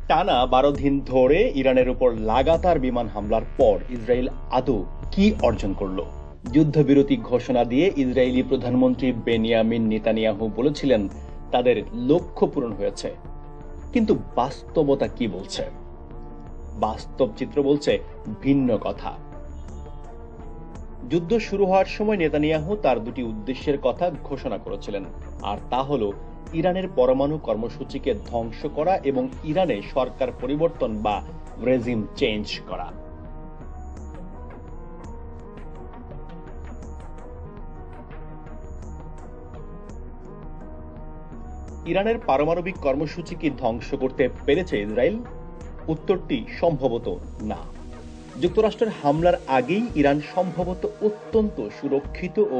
টানা ১২ দিন ধরে ইরানের উপর লাগাতার বিমান হামলার পর ইসরায়েল আদৌ কি অর্জন করল? যুদ্ধবিরতি ঘোষণা দিয়ে ইসরায়েলি প্রধানমন্ত্রী বেনিয়ামিন নেতানিয়াহু বলেছিলেন তাদের লক্ষ্য পূরণ হয়েছে। কিন্তু বাস্তবতা কি বলছে? বাস্তব চিত্র বলছে ভিন্ন কথা। যুদ্ধ শুরু হওয়ার সময় নেতানিয়াহু তার দুটি উদ্দেশ্যের কথা ঘোষণা করেছিলেন, আর তা হল ইরানের পরমাণু কর্মসূচিকে ধ্বংস করা এবং ইরানে সরকার পরিবর্তন বা রেজিম চেঞ্জ করা। ইরানের পারমাণবিক কর্মসূচি কি ধ্বংস করতে পেরেছে ইসরায়েল? উত্তরটি সম্ভবত না। যুক্তরাষ্ট্রের হামলার আগেই ইরান সম্ভবত অত্যন্ত সুরক্ষিত ও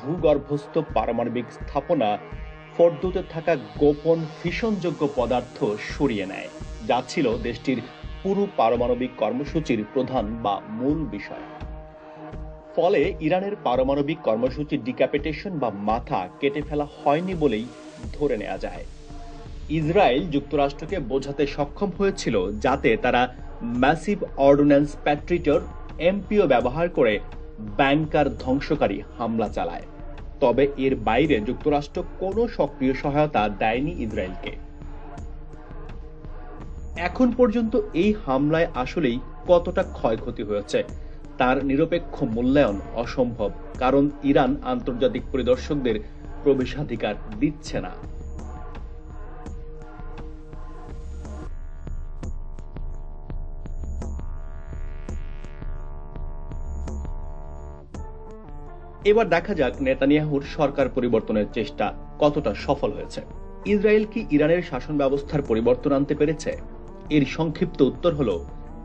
ভূগর্ভস্থ পারমাণবিক স্থাপনা ফোর্দোতে থাকা গোপন ফিশনযোগ্য পদার্থ সরিয়ে নেয়, যা ছিল দেশটির পুরো পারমাণবিক কর্মসূচির প্রধান বা মূল বিষয়। ফলে ইরানের পারমাণবিক কর্মসূচি ডিক্যাপিটেশন বা মাথা কেটে ফেলা হয়নি বলেই ধরে নেওয়া যায়। ইসরায়েল যুক্তরাষ্ট্রকে বোঝাতে সক্ষম হয়েছিল যাতে তারা ম্যাসিভ অর্ডিন্যান্স প্যাট্রিটর এমপিও ব্যবহার করে ব্যাংকার ধ্বংসকারী হামলা চালায়। তবে এর বাইরে যুক্তরাষ্ট্র কোনো সক্রিয় সহায়তা দেয়নি ইসরায়েলকে। এখন পর্যন্ত এই হামলায় আসলেই কতটা ক্ষয়ক্ষতি হয়েছে তার নিরপেক্ষ মূল্যায়ন অসম্ভব, কারণ ইরান আন্তর্জাতিক পরিদর্শকদের প্রবেশাধিকার দিচ্ছে না। এবার দেখা যাক নেতানিয়াহুর সরকার পরিবর্তনের চেষ্টা কতটা সফল হয়েছে। ইসরায়েল কি ইরানের শাসন ব্যবস্থার পরিবর্তন আনতে পেরেছে? এর সংক্ষিপ্ত উত্তর হলো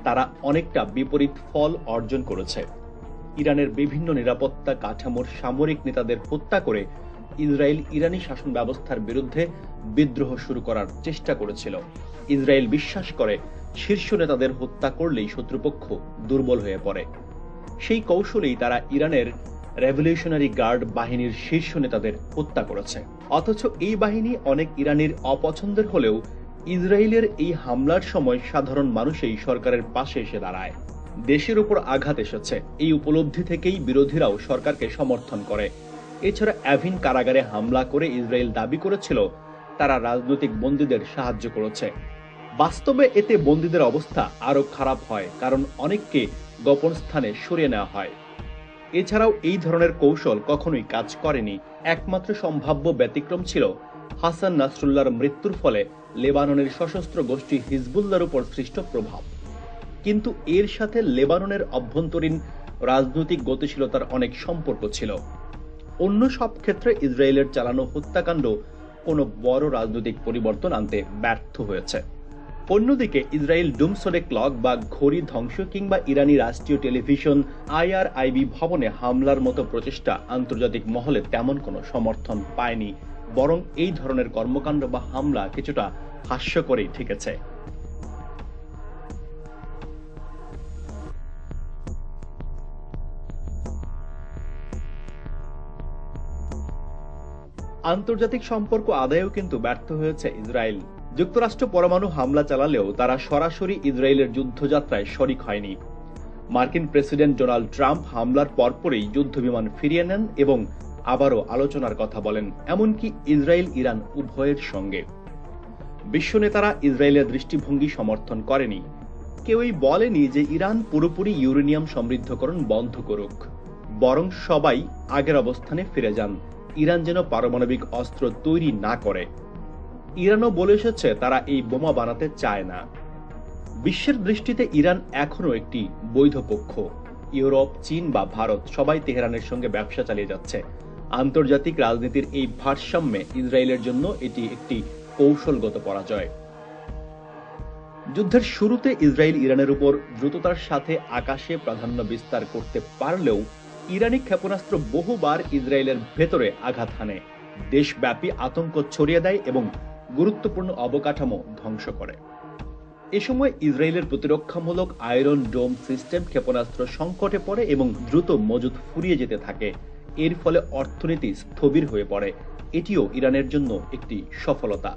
তারা অনেকটা বিপরীত ফল অর্জন করেছে। ইরানের বিভিন্ন নিরাপত্তা কাঠামোর সামরিক নেতাদের হত্যা করে ইসরায়েল ইরানি শাসন ব্যবস্থার বিরুদ্ধে বিদ্রোহ শুরু করার চেষ্টা করেছিল। ইসরায়েল বিশ্বাস করে শীর্ষ নেতাদের হত্যা করলেই শত্রুপক্ষ দুর্বল হয়ে পড়ে। সেই কৌশলেই তারা ইরানের রেভলিউশনারি গার্ড বাহিনীর শীর্ষ নেতাদের হত্যা করেছে। অথচ এই বাহিনী অনেক ইরানির অপছন্দের হলেও ইসরায়েলের এই হামলার সময় সাধারণ মানুষই সরকারের পাশে এসে দাঁড়ায়। দেশের উপর আঘাত এসেছে, এই উপলব্ধি থেকেই বিরোধীরাও সরকারকে সমর্থন করে। এছাড়া অ্যাভিন কারাগারে হামলা করে ইসরায়েল দাবি করেছিল তারা রাজনৈতিক বন্দীদের সাহায্য করেছে। বাস্তবে এতে বন্দীদের অবস্থা আরো খারাপ হয়, কারণ অনেককে গোপন স্থানে সরিয়ে নেওয়া হয়। এছাড়াও এই ধরনের কৌশল কখনোই কাজ করেনি। একমাত্র সম্ভাব্য ব্যতিক্রম ছিল হাসান নাসরুল্লাহর মৃত্যুর ফলে লেবাননের সশস্ত্র গোষ্ঠী হিজবুল্লাহর উপর সৃষ্ট প্রভাব। কিন্তু এর সাথে লেবাননের অভ্যন্তরীণ রাজনৈতিক গতিশীলতার অনেক সম্পর্ক ছিল। অন্য সব ক্ষেত্রে ইসরায়েলের চালানো হত্যাকাণ্ড কোনো বড় রাজনৈতিক পরিবর্তন আনতে ব্যর্থ হয়েছে। অন্যদিকে ইসরায়েল ডুমসডে ক্লক বা ঘড়ি ধ্বংস কিংবা ইরানি রাষ্ট্রীয় টেলিভিশন IRIB ভবনে হামলার মতো প্রচেষ্টা আন্তর্জাতিক মহলে তেমন কোনো সমর্থন পায়নি, বরং এই ধরনের কর্মকাণ্ড বা হামলা কিছুটা হাস্যকরেই ঠেকেছে। আন্তর্জাতিক সম্পর্ক আদায়েও কিন্তু ব্যর্থ হয়েছে ইসরায়েল। যুক্তরাষ্ট্র পরমাণু হামলা চালালেও তারা সরাসরি ইসরায়েলের যুদ্ধযাত্রায় শরিক হয়নি। মার্কিন প্রেসিডেন্ট ডোনাল্ড ট্রাম্প হামলার পরপরই যুদ্ধবিমান ফিরিয়ে নেন এবং আবারও আলোচনার কথা বলেন, এমনকি ইসরায়েল ইরান উভয়ের সঙ্গে। বিশ্ব নেতারা ইসরায়েলের দৃষ্টিভঙ্গি সমর্থন করেনি। কেউই বলেনি যে ইরান পুরোপুরি ইউরেনিয়াম সমৃদ্ধকরণ বন্ধ করুক, বরং সবাই আগের অবস্থানে ফিরে যান, ইরান যেন পারমাণবিক অস্ত্র তৈরি না করে। ইরানও বলে এসেছে তারা এই বোমা বানাতে চায় না। বিশ্বের দৃষ্টিতে ইরান এখনো একটি বৈধ পক্ষ। ইউরোপ, চীন বা ভারত সবাই তেহরানের সঙ্গে ব্যবসা চালিয়ে যাচ্ছে। আন্তর্জাতিক রাজনীতির এই ভারসাম্যে ইসরায়েলের জন্য এটি একটি কৌশলগত পরাজয়। যুদ্ধের শুরুতে ইসরায়েল ইরানের উপর দ্রুততার সাথে আকাশে প্রাধান্য বিস্তার করতে পারলেও ইরানি ক্ষেপণাস্ত্র বহুবার ইসরায়েলের ভেতরে আঘাত হানে, দেশব্যাপী আতঙ্ক ছড়িয়ে দেয় এবং গুরুত্বপূর্ণ অবকাঠামো ধ্বংস করে। এ সময় ইসরায়েলের প্রতিরক্ষামূলক আয়রন ডোম সিস্টেম ক্ষেপণাস্ত্র সংকটে পড়ে এবং দ্রুত মজুদ ফুরিয়ে যেতে থাকে। এর ফলে অর্থনীতি স্থবির হয়ে পড়ে। এটিও ইরানের জন্য একটি সফলতা।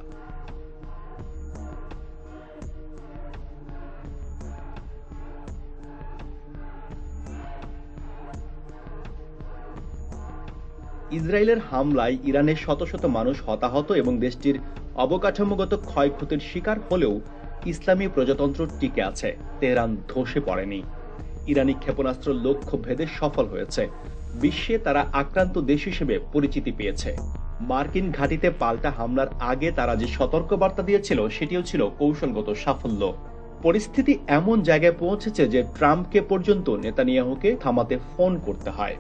ইসরায়েলের হামলায় ইরানের শত শত মানুষ হতাহত এবং দেশটির অবকাঠামোগত ক্ষয়ক্ষতির শিকার হলেও ইসলামী প্রজাতন্ত্র টিকে আছে। তেহরান ধসে পড়েনি। ইরানি ক্ষেপণাস্ত্র লক্ষ্য ভেদে সফল হয়েছে। বিশ্বে তারা আক্রান্ত দেশ হিসেবে পরিচিতি পেয়েছে। মার্কিন ঘাঁটিতে পাল্টা হামলার আগে তারা যে সতর্কবার্তা দিয়েছিল সেটিও ছিল কৌশলগত সাফল্য। পরিস্থিতি এমন জায়গায় পৌঁছেছে যে ট্রাম্পকে পর্যন্ত নেতানিয়াহুকে থামাতে ফোন করতে হয়।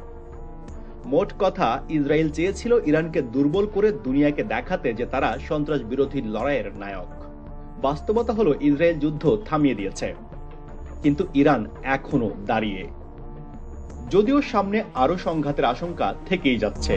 মোট কথা, ইসরায়েল চেয়েছিল ইরানকে দুর্বল করে দুনিয়াকে দেখাতে যে তারা সন্ত্রাস বিরোধী লড়াইয়ের নায়ক। বাস্তবতা হলো ইসরায়েল যুদ্ধ থামিয়ে দিয়েছে, কিন্তু ইরান এখনো দাঁড়িয়ে, যদিও সামনে আরো সংঘাতের আশঙ্কা থেকেই যাচ্ছে।